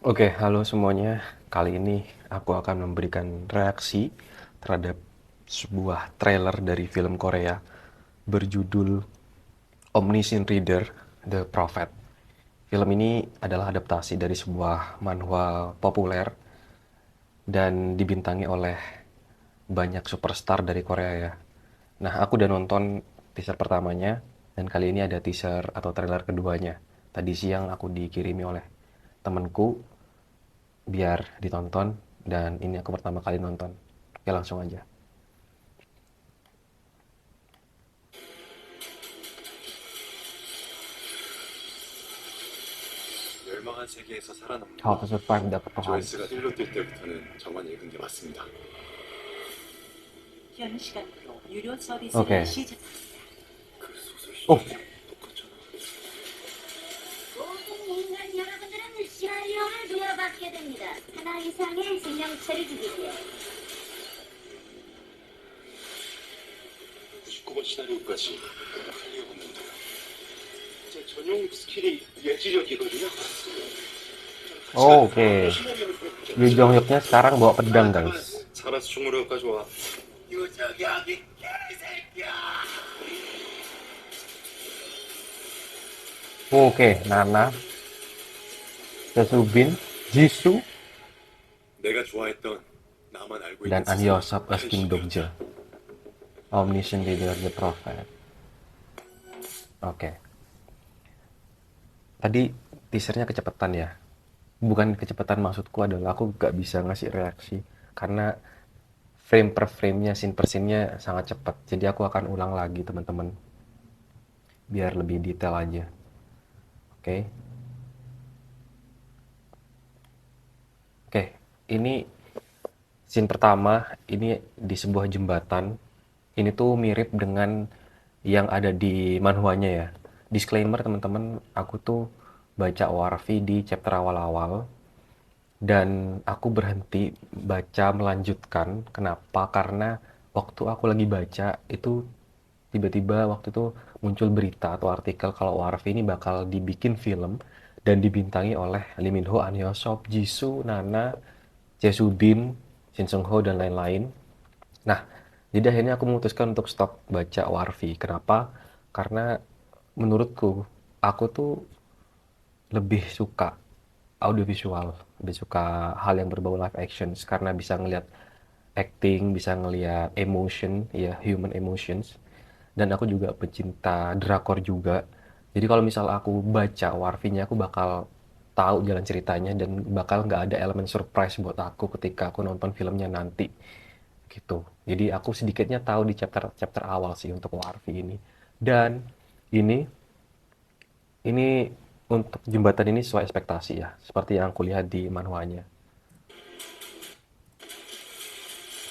Oke, halo semuanya. Kali ini aku akan memberikan reaksi terhadap sebuah trailer dari film Korea berjudul Omniscient Reader: The Prophet. Film ini adalah adaptasi dari sebuah manhwa populer dan dibintangi oleh banyak superstar dari Korea ya. Nah, aku udah nonton teaser pertamanya dan kali ini ada teaser atau trailer keduanya. Tadi siang aku dikirimi oleh temenku biar ditonton dan ini aku pertama kali nonton. Oke, langsung aja. 멸망한 세계에서 살아남는 How 법. to Survive the Apocalypse. 조회수가 1로 뛸 때부터는 저만 읽은 게 맞습니다. 현 시간부로 유료 서비스를 Oke. 시작합니다. 그 소설 Oh, 시청자랑 똑같잖아. 모든 인간 여러분들은 시나리오를 누려받게 됩니다. 하나 이상의 생명체를 죽이고요. 99번 시나리오까지 클리어했는데 제 전용 스킬이 예지력이거든요. oke. Lee Jong Hyuknya sekarang bawa pedang, guys. 살아서 충무로 가져와. 유적이 개새끼야. Oke, Nana, Sesubin, Jisoo, 내가 좋아했던 나만 알고 있는 dan An 세상 Hyosop as 한 Kim 시간이었다. Dok-je. Omniscient Reader the Prophet. Oke. Tadi teasernya kecepatan ya. Bukan kecepatan, maksudku adalah aku gak bisa ngasih reaksi karena frame per frame-nya, scene per scene-nya sangat cepat. Jadi aku akan ulang lagi, teman-teman, biar lebih detail aja. Oke. Oke, ini scene pertama, ini di sebuah jembatan. Ini tuh mirip dengan yang ada di manhwanya ya. Disclaimer teman-teman, aku tuh baca ORV di chapter awal-awal dan aku berhenti baca melanjutkan. Kenapa? Karena waktu aku lagi baca itu tiba-tiba waktu itu muncul berita atau artikel kalau ORV ini bakal dibikin film dan dibintangi oleh Lee Min Ho, An Hyo Sop, Jisoo, Nana, Jae Soo Bin, Shin Seung Ho, dan lain-lain. Nah, jadi akhirnya aku memutuskan untuk stop baca ORV. Kenapa? Karena menurutku, aku tuh lebih suka audiovisual, lebih suka hal yang berbau live action karena bisa ngelihat acting, bisa ngelihat emotion, ya human emotions. Dan aku juga pecinta drakor juga. Jadi kalau misal aku baca ORV-nya, aku bakal tahu jalan ceritanya dan bakal nggak ada elemen surprise buat aku ketika aku nonton filmnya nanti gitu. Jadi aku sedikitnya tahu di chapter awal sih untuk ORV ini. Dan ini ini untuk jembatan ini sesuai ekspektasi ya, seperti yang aku lihat di manhwanya.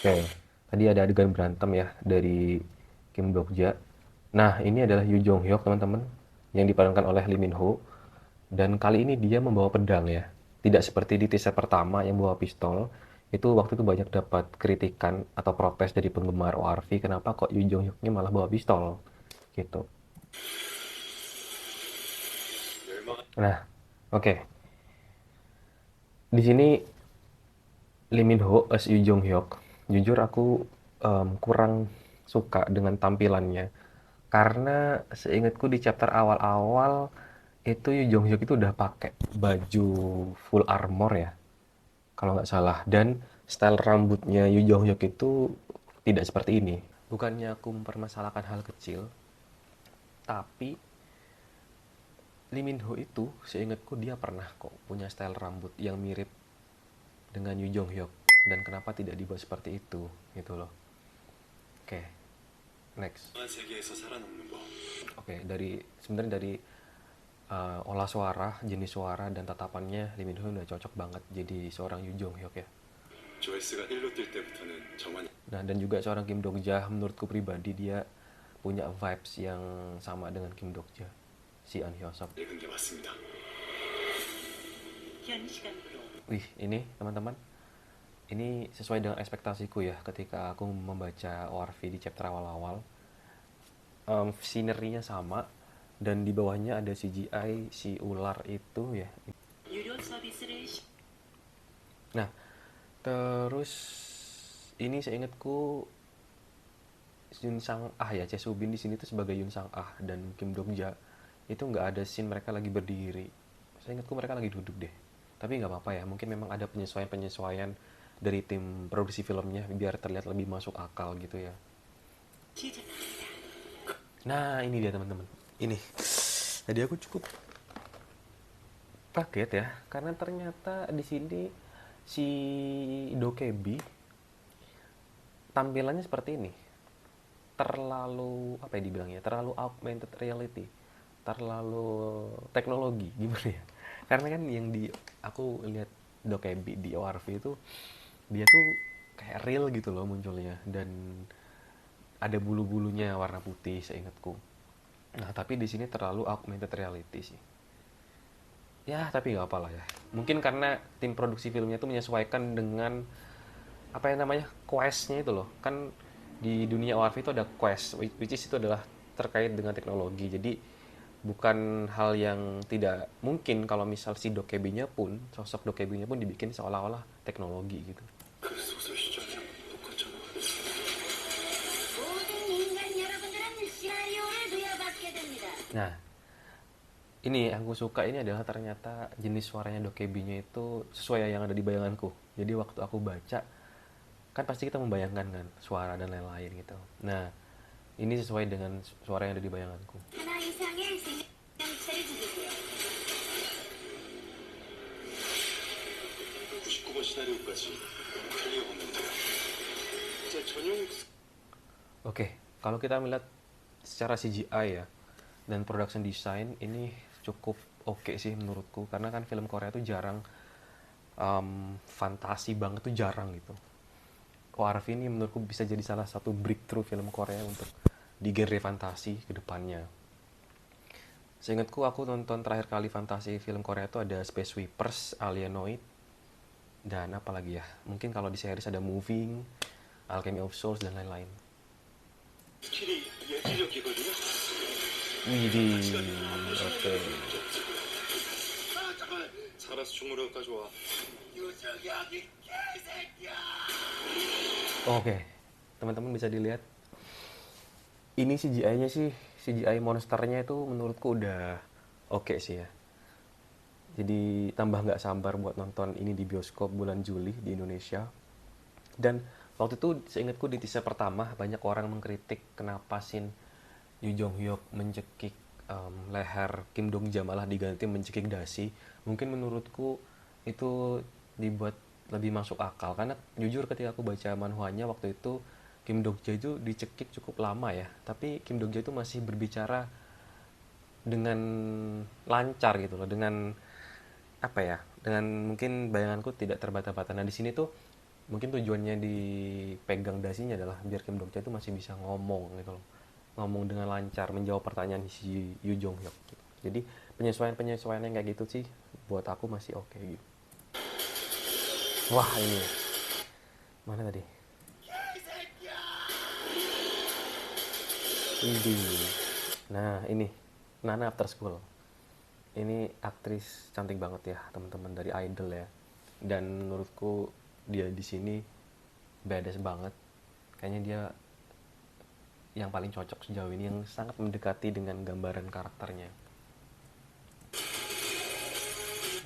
Oke, tadi ada adegan berantem ya dari Kim Dok-ja. Nah, ini adalah Yoo Jong Hyuk, teman-teman, yang diperankan oleh Lee Min Ho. Dan kali ini dia membawa pedang ya. Tidak seperti di teaser pertama yang bawa pistol. Itu waktu itu banyak dapat kritikan atau protes dari penggemar ORV, kenapa kok Yoo Jong Hyuknya malah bawa pistol gitu. 멸망한 Nah, oke. Di sini Lee Min Ho as Yoo Jong Hyuk. Jujur aku kurang suka dengan tampilannya. Karena seingatku di chapter awal-awal itu Yoo Jong Hyuk itu udah pakai baju full armor ya, kalau nggak salah. Dan style rambutnya Yoo Jong Hyuk itu tidak seperti ini. Bukannya aku mempermasalahkan hal kecil, tapi Lee Min Ho itu seingatku dia pernah kok punya style rambut yang mirip dengan Yoo Jong Hyuk. Dan kenapa tidak dibuat seperti itu gitu loh. Oke, next. 세계에서 살아남는 법. Oke, dari sebenarnya dari olah suara, jenis suara dan tatapannya Lee Min Ho udah cocok banget jadi seorang Yoo Jong Hyuk ya. 조회수가 1로 뛸 때부터는 저만 Nah, dan juga seorang Kim Dok-ja, menurutku pribadi dia punya vibes yang sama dengan Kim Dok-ja, si An Hyo Sop. 읽은 게 맞습니다. 현 시간부로 Wih, ini teman-teman, ini sesuai dengan ekspektasiku ya ketika aku membaca ORV di chapter awal-awal. Scenery-nya sama dan di bawahnya ada CGI si ular itu ya. 유료 서비스를 Nah, terus ini seingatku Yun Sang Ah ya, Choi Soo Bin di sini tuh sebagai Yun Sang Ah dan Kim Dok Ja itu nggak ada scene mereka lagi berdiri. Seingatku mereka lagi duduk deh. Tapi nggak apa-apa ya, mungkin memang ada penyesuaian-penyesuaian dari tim produksi filmnya biar terlihat lebih masuk akal gitu ya. Nah, ini dia teman-teman. Ini. Tadi aku cukup kaget ya, karena ternyata di sini si Dokebi tampilannya seperti ini. Terlalu apa ya dibilangnya? Terlalu augmented reality. Terlalu teknologi gimana ya? Karena kan yang di aku lihat Dokebi di ORV itu dia tuh kayak real gitu loh munculnya dan ada bulu-bulunya warna putih seingatku. Nah, tapi di sini terlalu augmented reality sih. Ya, tapi nggak apa lah ya. Mungkin karena tim produksi filmnya itu menyesuaikan dengan apa yang namanya quest-nya itu loh. Kan di dunia ORV itu ada quest, which is itu adalah terkait dengan teknologi. Jadi bukan hal yang tidak mungkin kalau misal si Dokebinya pun, sosok Dokebinya pun dibikin seolah-olah teknologi gitu. 그 소설 시작이랑 똑같잖아. 모든 인간 여러분들은 시나리오를 부여받게 됩니다. Nah, ini yang aku suka ini adalah ternyata jenis suaranya Dokebinya itu sesuai yang ada di bayanganku. Jadi waktu aku baca, kan pasti kita membayangkan kan suara dan lain-lain gitu. Nah, ini sesuai dengan suara yang ada di bayanganku. 하나 이상의 생명체를 죽이고요. 99번 시나리오까지 클리어 없는데. 제 전용 Oke, kalau kita melihat secara CGI ya dan production design ini cukup oke sih menurutku karena kan film Korea tuh jarang fantasi banget tuh jarang gitu. ORV ini menurutku bisa jadi salah satu breakthrough film Korea untuk di genre fantasi ke depannya. Seingatku aku nonton terakhir kali fantasi film Korea itu ada Space Sweepers, Alienoid, dan apa lagi ya? Mungkin kalau di series ada Moving, Alchemy of Souls, dan lain-lain. 스킬이 예지력이거든요. Widih, oke. 아, 잠깐만. 살아서 충무로 가져와. 유정이 어디 개새끼야! Oke, teman-teman bisa dilihat. Ini CGI-nya sih, CGI monsternya itu menurutku udah oke sih ya. Jadi tambah nggak sabar buat nonton ini di bioskop bulan Juli di Indonesia. Dan waktu itu seingatku di teaser pertama banyak orang mengkritik kenapa scene Yu Jong Hyuk mencekik leher Kim Dong Ja malah diganti mencekik dasi. Mungkin menurutku itu dibuat lebih masuk akal karena jujur ketika aku baca manhwanya waktu itu Kim Dong Ja itu dicekik cukup lama ya, tapi Kim Dong Ja itu masih berbicara dengan lancar gitu loh, dengan apa ya, dengan mungkin bayanganku tidak terbata-bata. Nah di sini tuh mungkin tujuannya dipegang dasinya adalah biar Kim Dok Cha itu masih bisa ngomong gitu loh, ngomong dengan lancar menjawab pertanyaan si Yu Jong Hyuk gitu. Jadi penyesuaian yang kayak gitu sih buat aku masih oke gitu. Wah ini mana tadi ini, nah ini Nana After School. Ini aktris cantik banget ya teman-teman dari Idol ya, dan menurutku dia di sini badass banget. Kayaknya dia yang paling cocok sejauh ini, yang sangat mendekati dengan gambaran karakternya.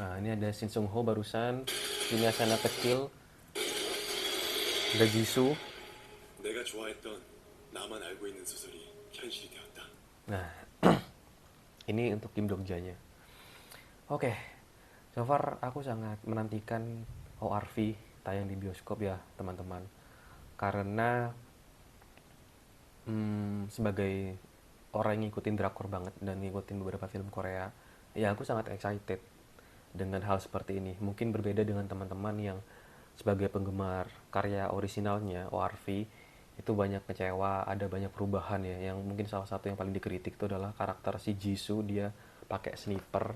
Nah ini ada Shin Sung Ho barusan, ini Asana kecil, ada Jisoo. 내가 좋아했던 나만 알고 있는 소설이 현실이 되었다. Nah ini untuk Kim Dok Ja-nya. Oke, so far aku sangat menantikan ORV tayang di bioskop ya teman-teman. Karena sebagai orang yang ngikutin drakor banget dan ngikutin beberapa film Korea, ya aku sangat excited dengan hal seperti ini. Mungkin berbeda dengan teman-teman yang sebagai penggemar karya orisinalnya ORV itu banyak kecewa, ada banyak perubahan ya. Yang mungkin salah satu yang paling dikritik itu adalah karakter si Jisoo, dia pakai sniper,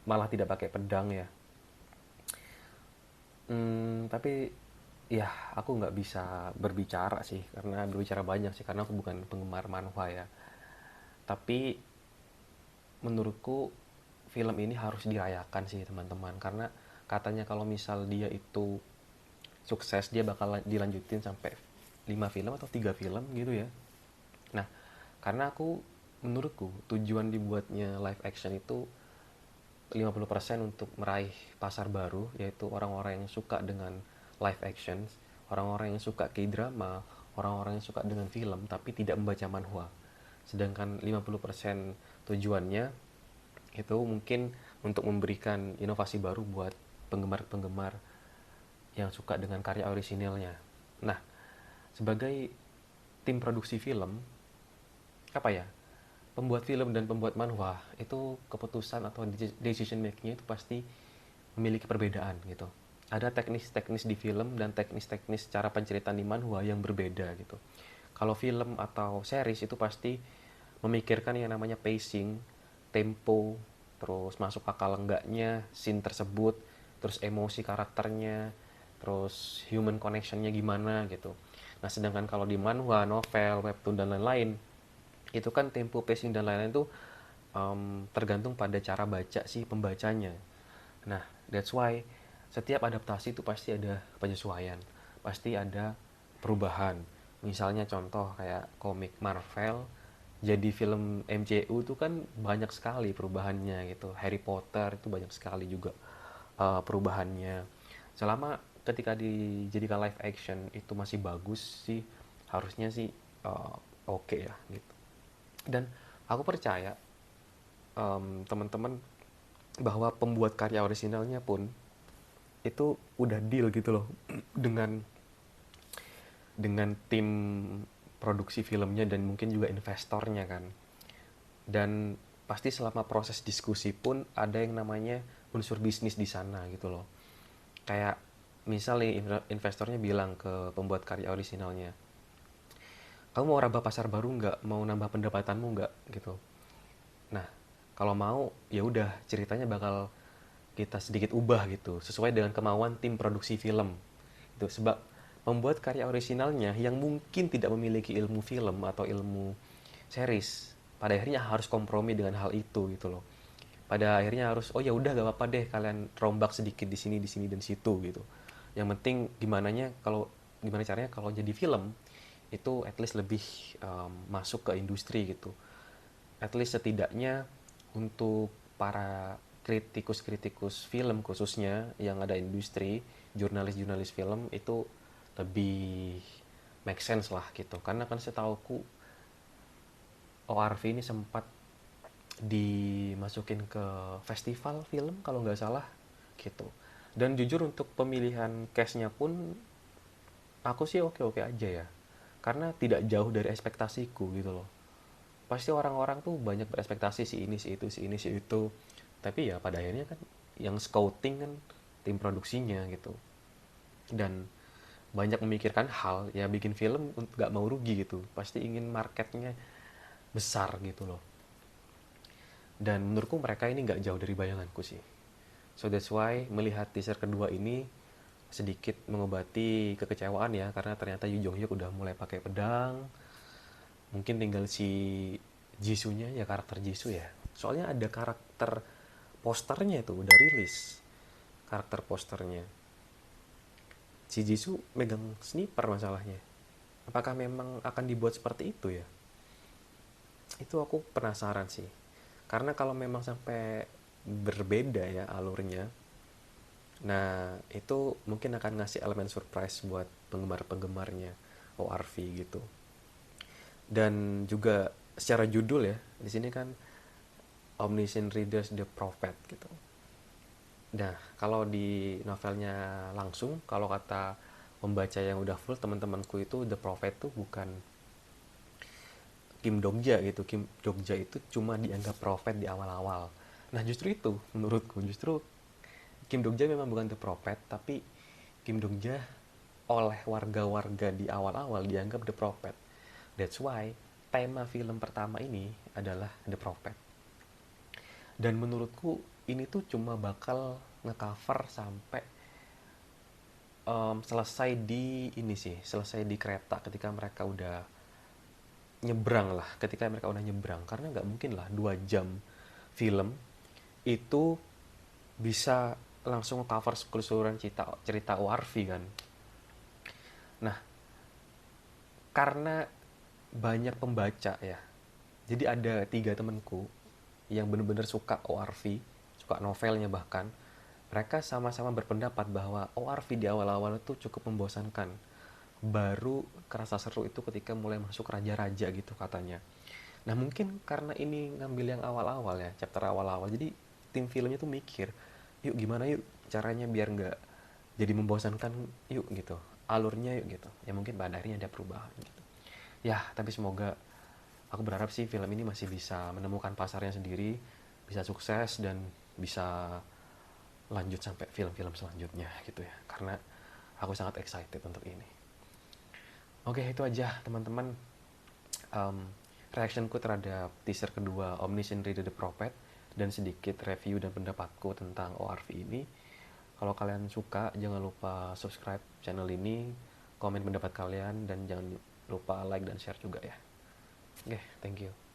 malah tidak pakai pedang ya. Tapi ya aku nggak bisa berbicara sih, karena berbicara banyak sih karena aku bukan penggemar manhwa ya. Tapi menurutku film ini harus dirayakan sih teman-teman, karena katanya kalau misal dia itu sukses dia bakal dilanjutin sampai 5 film atau 3 film gitu ya. Nah, karena menurutku tujuan dibuatnya live action itu 50% untuk meraih pasar baru, yaitu orang-orang yang suka dengan live action, orang-orang yang suka K-drama, orang-orang yang suka dengan film tapi tidak membaca manhwa. Sedangkan 50% tujuannya itu mungkin untuk memberikan inovasi baru buat penggemar-penggemar yang suka dengan karya orisinilnya. Nah, sebagai tim produksi film, apa ya, pembuat film dan pembuat manhwa itu keputusan atau decision makingnya itu pasti memiliki perbedaan gitu. Ada teknis-teknis di film dan teknis-teknis cara penceritaan di manhwa yang berbeda gitu. Kalau film atau series itu pasti memikirkan yang namanya pacing, tempo, terus masuk akal enggaknya scene tersebut, terus emosi karakternya, terus human connectionnya gimana gitu. Nah, sedangkan kalau di manhwa, novel, webtoon dan lain-lain itu kan tempo, pacing dan lain-lain itu tergantung pada cara baca si pembacanya. Nah, that's why setiap adaptasi itu pasti ada penyesuaian, pasti ada perubahan. Misalnya contoh kayak komik Marvel jadi film MCU itu kan banyak sekali perubahannya gitu. Harry Potter itu banyak sekali juga perubahannya. Selama ketika dijadikan live action itu masih bagus sih, harusnya sih oke ya gitu. Dan aku percaya teman-teman bahwa pembuat karya orisinalnya pun itu udah deal gitu loh dengan tim produksi filmnya dan mungkin juga investornya kan. Dan pasti selama proses diskusi pun ada yang namanya unsur bisnis di sana gitu loh. Kayak misalnya investornya bilang ke pembuat karya orisinalnya, kamu mau raba pasar baru nggak? Mau nambah pendapatanmu nggak? Gitu. Nah, kalau mau ya udah ceritanya bakal kita sedikit ubah gitu sesuai dengan kemauan tim produksi film. Itu sebab membuat karya orisinalnya yang mungkin tidak memiliki ilmu film atau ilmu series pada akhirnya harus kompromi dengan hal itu gitu loh. Pada akhirnya harus oh ya udah gak apa-apa deh kalian rombak sedikit di sini dan situ gitu. Yang penting gimana caranya kalau jadi film itu at least lebih masuk ke industri gitu. At least setidaknya untuk para kritikus-kritikus film khususnya yang ada industri, jurnalis-jurnalis film itu lebih make sense lah gitu. Karena kan setauku ORV ini sempat dimasukin ke festival film kalau nggak salah gitu. Dan jujur untuk pemilihan cast-nya pun aku sih oke-oke aja ya. Karena tidak jauh dari ekspektasiku gitu loh. Pasti orang-orang tuh banyak berekspektasi si ini, si itu, si ini, si itu. Tapi ya pada akhirnya kan yang scouting kan tim produksinya gitu. Dan banyak memikirkan hal ya bikin film nggak mau rugi gitu. Pasti ingin marketnya besar gitu loh. Dan menurutku mereka ini nggak jauh dari bayanganku sih. So that's why melihat teaser kedua ini sedikit mengobati kekecewaan ya, karena ternyata Yu Jong Hyuk udah mulai pakai pedang. Mungkin tinggal si Jisoo-nya ya, karakter Jisoo ya. Soalnya ada karakter posternya itu udah rilis. Karakter posternya. Si Jisoo megang sniper masalahnya. Apakah memang akan dibuat seperti itu ya? Itu aku penasaran sih. Karena kalau memang sampai berbeda ya alurnya, nah itu mungkin akan ngasih elemen surprise buat penggemar-penggemarnya ORV gitu. Dan juga secara judul ya, di sini kan Omniscient Readers the Prophet gitu. Nah, kalau di novelnya langsung, kalau kata pembaca yang udah full teman-temanku itu The Prophet tuh bukan Kim Dongja gitu. Kim Dongja itu cuma dianggap prophet di awal-awal. Nah, justru itu menurutku justru Kim Dongja memang bukan the prophet, tapi Kim Dongja oleh warga-warga di awal-awal dianggap the prophet. That's why tema film pertama ini adalah the prophet. Dan menurutku ini tuh cuma bakal ngecover sampai selesai di kereta ketika mereka udah nyebrang, karena nggak mungkin lah 2 jam film itu bisa langsung cover keseluruhan cerita ORV kan. Nah, karena banyak pembaca ya, jadi ada 3 temenku yang bener-bener suka ORV, suka novelnya bahkan. Mereka sama-sama berpendapat bahwa ORV di awal-awal itu cukup membosankan. Baru kerasa seru itu ketika mulai masuk raja-raja gitu katanya. Nah mungkin karena ini ngambil yang awal-awal ya, chapter awal-awal, jadi tim filmnya tuh mikir, yuk gimana yuk caranya biar nggak jadi membosankan yuk gitu, alurnya yuk gitu. Ya mungkin pada akhirnya ada perubahan gitu. Ya tapi semoga, aku berharap sih film ini masih bisa menemukan pasarnya sendiri, bisa sukses dan bisa lanjut sampai film-film selanjutnya gitu ya. Karena aku sangat excited untuk ini. Oke, itu aja teman-teman, um, reactionku terhadap teaser kedua Omniscient Reader the Prophet dan sedikit review dan pendapatku tentang ORV ini. Kalau kalian suka, jangan lupa subscribe channel ini, komen pendapat kalian, dan jangan lupa like dan share juga ya. Oke, thank you.